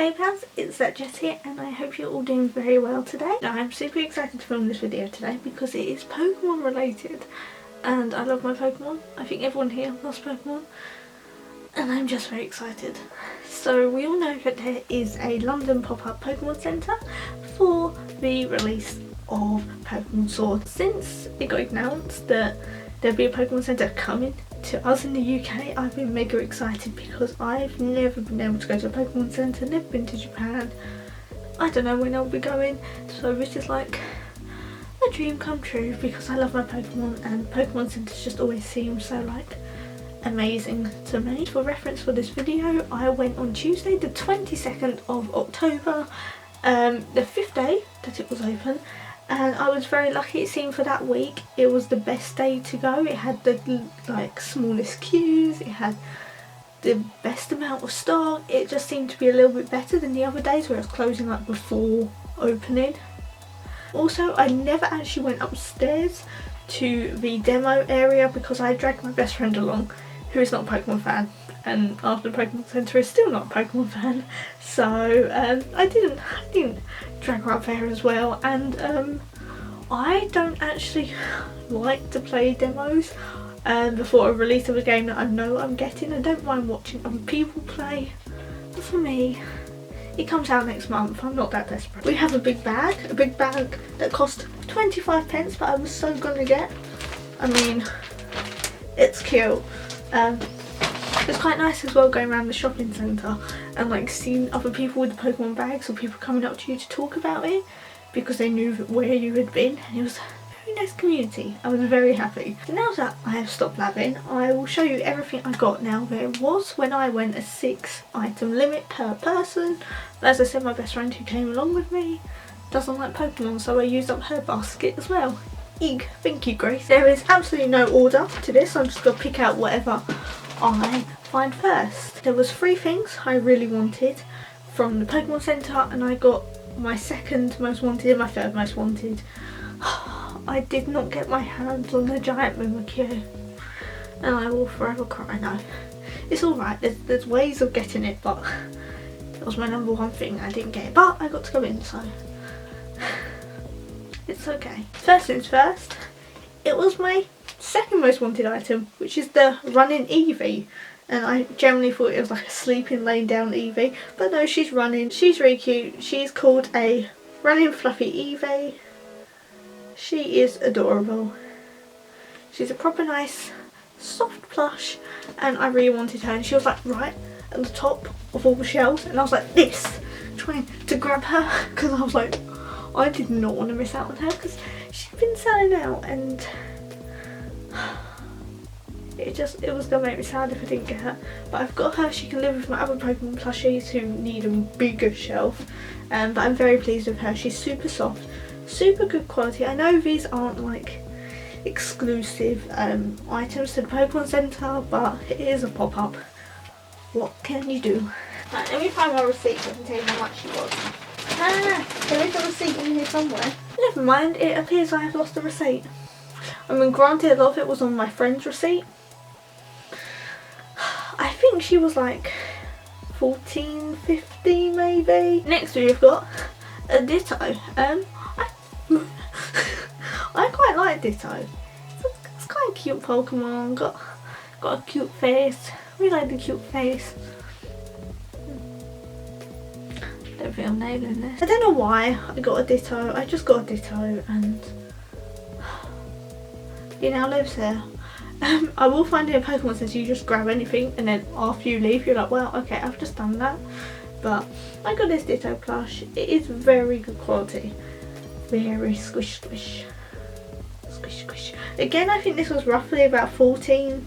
Hey pals, it's Jess here and I hope you're all doing very well today. Now I'm super excited to film this video today because it is Pokemon related and I love my Pokemon. I think everyone here loves Pokemon and I'm just very excited. So we all know that there is a London pop-up Pokemon Centre for the release of Pokemon Sword. Since it got announced that there'll be a Pokemon Centre coming to us in the UK, I've been mega excited because I've never been able to go to a Pokemon Centre, never been to Japan. I don't know when I'll be going, so this is like a dream come true because I love my Pokemon and Pokemon Centres just always seem so like amazing to me. For reference for this video, I went on Tuesday the 22nd of October, the 5th day that it was open. And I was very lucky. It seemed for that week it was the best day to go. It had the like smallest queues, it had the best amount of stock. It just seemed to be a little bit better than the other days where it was closing like before opening. Also, I never actually went upstairs to the demo area because I dragged my best friend along who is not a Pokemon fan, and after the Pokemon Centre is still not a Pokemon fan, so I didn't drag her up there as well. And I don't actually like to play demos before a release of a game that I know I'm getting. I don't mind watching other people play, but for me it comes out next month. I'm not that desperate. We have a big bag that cost 25 pence, but I was so gonna get. I mean, it's cute. It's quite nice as well going around the shopping centre and like seeing other people with the Pokemon bags or people coming up to you to talk about it because they knew where you had been, and it was a very nice community. I was very happy. So now that I have stopped blabbing, I will show you everything I got. Now there was, when I went, a 6 item limit per person, but as I said, my best friend who came along with me doesn't like Pokemon, so I used up her basket as well. Eek, thank you Grace. There is absolutely no order to this, I'm just going to pick out whatever I find first. There was 3 things I really wanted from the Pokemon Centre, and I got my second most wanted and my third most wanted. I did not get my hands on the giant Mimikyu and I will forever cry now. It's alright, there's ways of getting it, but it was my number one thing. I didn't get it, but I got to go in, so it's okay. First things first, it was my second most wanted item, which is the running Eevee. And I generally thought it was like a sleeping laying down Eevee, but no, she's running. She's really cute. She's called a running fluffy Eevee. She is adorable. She's a proper nice soft plush and I really wanted her, and she was like right at the top of all the shelves and I was like this, trying to grab her because I was like, I did not want to miss out on her because she'd been selling out, and it was gonna make me sad if I didn't get her. But I've got her. She can live with my other Pokemon plushies who need a bigger shelf, but I'm very pleased with her. She's super soft, super good quality. I know these aren't like exclusive items to the Pokemon Centre, but it is a pop-up. What can you do? Right, let me find my receipt so I can tell you how much she was. There is a receipt in here somewhere. Never mind, it appears I have lost the receipt. I mean, granted, a lot of it was on my friend's receipt. I think she was like 14, 15 maybe. Next we've got a Ditto. I quite like Ditto. It's quite a cute Pokemon. Got a cute face. Really like the cute face. Don't think I'm nailing this. I don't know why I got a Ditto. I just got a Ditto and he now lives here. I will find in a Pokemon Centre you just grab anything and then after you leave you're like, well, okay, I've just done that. But I got this Ditto plush. It is very good quality. Very squish squish. Squish squish. Again, I think this was roughly about 14,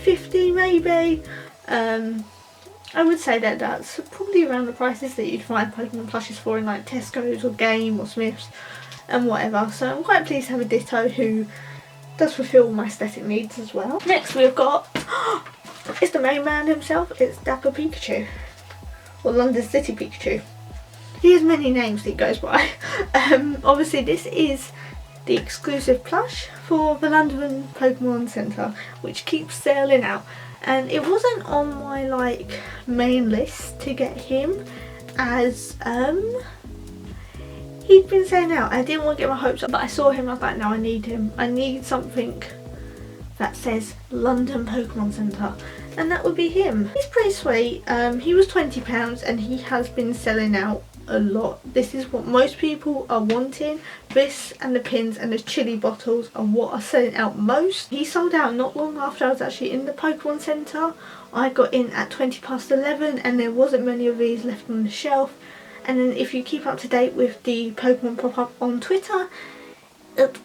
15 maybe. I would say that that's probably around the prices that you'd find Pokemon plushes for in like Tesco's or Game or Smith's and whatever. So I'm quite pleased to have a Ditto who does fulfil my aesthetic needs as well. Next we've got, it's the main man himself, it's Dapper Pikachu, or London City Pikachu. He has many names that he goes by. Obviously this is the exclusive plush for the London Pokemon Centre, which keeps selling out. And it wasn't on my like main list to get him, as he'd been saying out. I didn't want to get my hopes up, but I saw him, I was like, no, I need him. I need something that says London Pokemon Centre, and that would be him. He's pretty sweet. He was £20 and he has been selling out a lot. This is what most people are wanting. This and the pins and the chili bottles are what are selling out most. He sold out not long after I was actually in the Pokemon Centre. I got in at 11:20 and there wasn't many of these left on the shelf. And then if you keep up to date with the Pokemon pop-up on Twitter,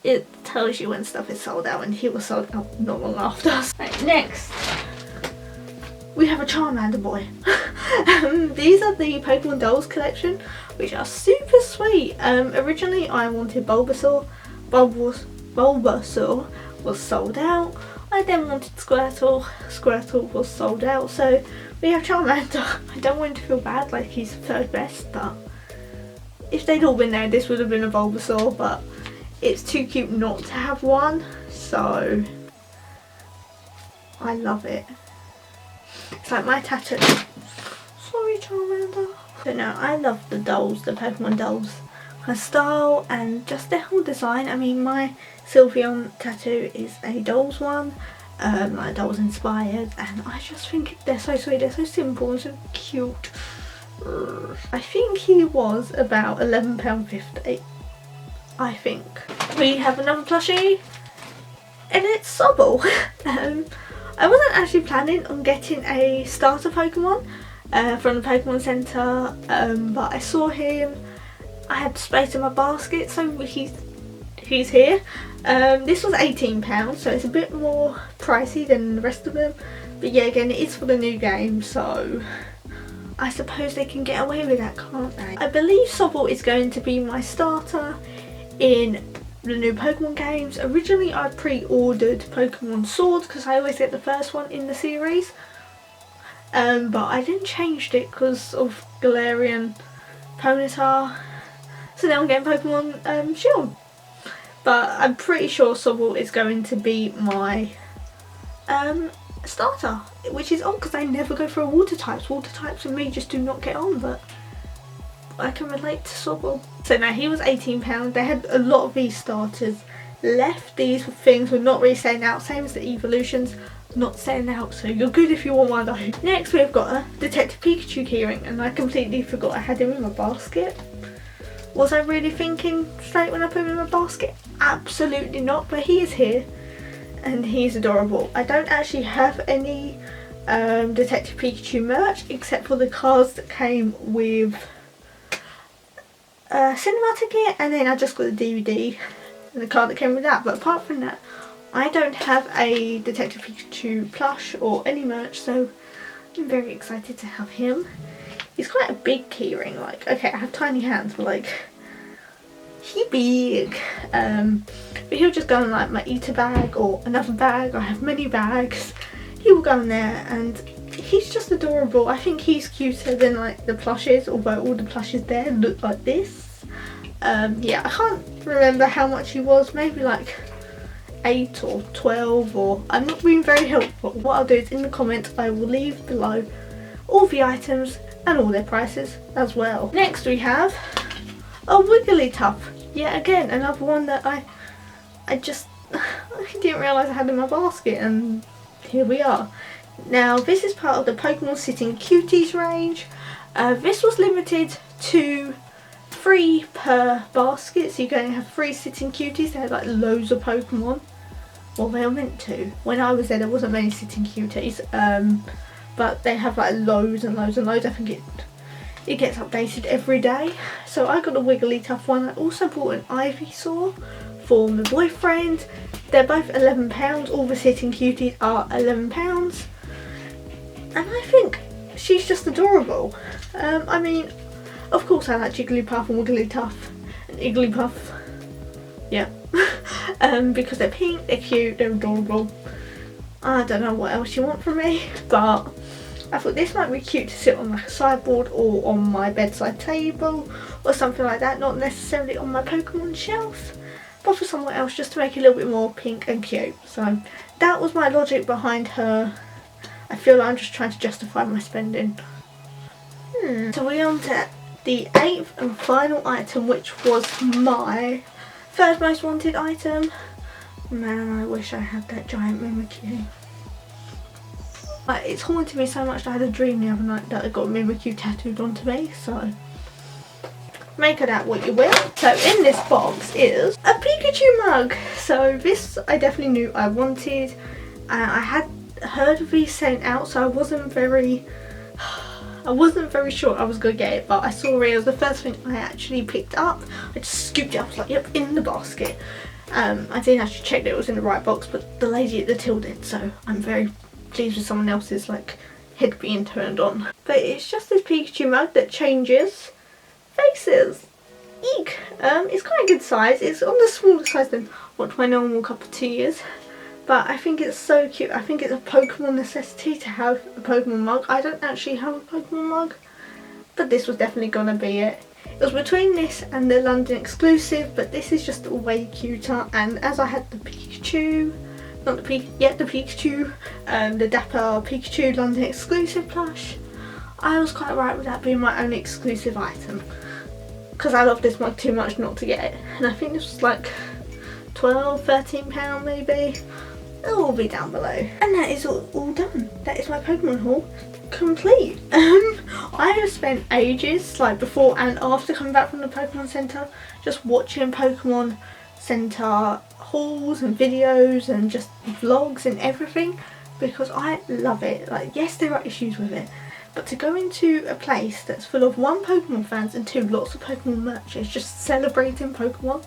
it tells you when stuff is sold out, and he was sold out not long after. Right, next we have a Charmander boy. These are the Pokemon Dolls collection, which are super sweet. Originally I wanted Bulbasaur. Bulbasaur was sold out. I then wanted Squirtle. Squirtle was sold out. So we have Charmander. I don't want him to feel bad like he's third best, but if they'd all been there, this would have been a Bulbasaur, but it's too cute not to have one, so I love it. It's like my tattoo. Sorry, Charmander. But no, I love the dolls, the Pokemon dolls. Her style and just their whole design. I mean, my Sylveon tattoo is a dolls one, like dolls inspired, and I just think they're so sweet. They're so simple and so cute. I think he was about £11.50. I think. We have another plushie, and it's Sobble. I wasn't actually planning on getting a starter Pokemon from the Pokemon Centre, but I saw him. I had space in my basket, so he's here. This was £18, so it's a bit more pricey than the rest of them. But yeah, again, it is for the new game, so I suppose they can get away with that, can't they? I believe Sobble is going to be my starter in the new Pokemon games. Originally I pre-ordered Pokemon Sword because I always get the first one in the series, but I then changed it because of Galarian Ponyta, so now I'm getting Pokemon Shield. But I'm pretty sure Sobble is going to be my starter, which is odd because I never go for water types. Water types and me just do not get on, but I can relate to Sobble. So now he was £18. They had a lot of these starters left. These things were not really selling out, same as the Evolutions, not selling out, so you're good if you want one though. Next we've got a Detective Pikachu Keyring, and I completely forgot I had him in my basket. Was I really thinking straight when I put him in my basket? Absolutely not, but he is here and he's adorable. I don't actually have any Detective Pikachu merch except for the cards that came with cinema ticket, and then I just got the DVD and the card that came with that. But apart from that, I don't have a Detective Pikachu plush or any merch, so I'm very excited to have him. He's quite a big keyring, like, okay, I have tiny hands, but like, he big. But he'll just go in like my eater bag or another bag. I have many bags. He will go in there, and he's just adorable. I think he's cuter than like the plushes, although all the plushes there look like this. Yeah, I can't remember how much he was, maybe like 8 or 12, or I'm not being very helpful. What I'll do is in the comments I will leave below all the items and all their prices as well. Next we have a Wigglytuff. Yeah, again, another one that I just I didn't realise I had in my basket, and here we are. Now this is part of the Pokemon Sitting Cuties range. This was limited to 3 per basket, so you can only have 3 Sitting Cuties. They had like loads of Pokemon. Well, they were meant to. When I was there wasn't many Sitting Cuties, but they have like loads and loads and loads. I think it gets updated every day. So I got a Wigglytuff one. I also bought an Ivysaur for my boyfriend. They're both £11. All the Sitting Cuties are £11. And I think she's just adorable. I mean, of course I like Jigglypuff and Wigglytuff and Igglypuff. Yeah. Because they're pink, they're cute, they're adorable. I don't know what else you want from me, but I thought this might be cute to sit on like a sideboard or on my bedside table or something like that. Not necessarily on my Pokemon shelf, but for somewhere else, just to make it a little bit more pink and cute. So that was my logic behind her. I feel like I'm just trying to justify my spending. So we're on to the 8th and final item, which was my third most wanted item. Man, I wish I had that giant Mimikyu. Like, it's haunted me so much that I had a dream the other night that I got a Mimikyu tattooed onto me, so make of that what you will. So in this box is a Pikachu mug. So this I definitely knew I wanted. I had heard of these sent out, so I wasn't very sure I was gonna get it, but I saw it was the first thing I actually picked up. I just scooped it up, I was like, yep, in the basket. I didn't actually check that it was in the right box, but the lady at the till did, so I'm very pleased with someone else's like head being turned on. But it's just this Pikachu mug that changes faces. Eek! It's quite a good size. It's on the smaller size than what my normal cup of tea is. But I think it's so cute. I think it's a Pokemon necessity to have a Pokemon mug. I don't actually have a Pokemon mug, but this was definitely gonna be it. It was between this and the London exclusive, but this is just way cuter. And as I had the Pikachu, the Pikachu, the Dapper Pikachu London exclusive plush, I was quite right with that being my only exclusive item. Because I love this mug too much not to get it. And I think this was like £12, £13 maybe. It'll all be down below. And that is all done. That is my Pokemon haul complete. I have spent ages, like before and after coming back from the Pokemon Centre, just watching Pokemon Centre hauls and videos and just vlogs and everything, because I love it. Like, yes, there are issues with it, but to go into a place that's full of 1, Pokemon fans, and 2, lots of Pokemon merchants just celebrating Pokemon,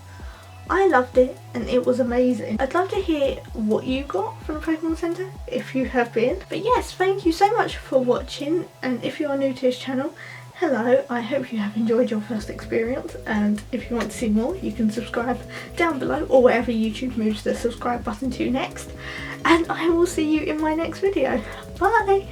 I loved it and it was amazing. I'd love to hear what you got from the Pokemon Centre if you have been. But yes, thank you so much for watching, and if you are new to this channel, hello, I hope you have enjoyed your first experience, and if you want to see more you can subscribe down below or wherever YouTube moves the subscribe button to next, and I will see you in my next video. Bye!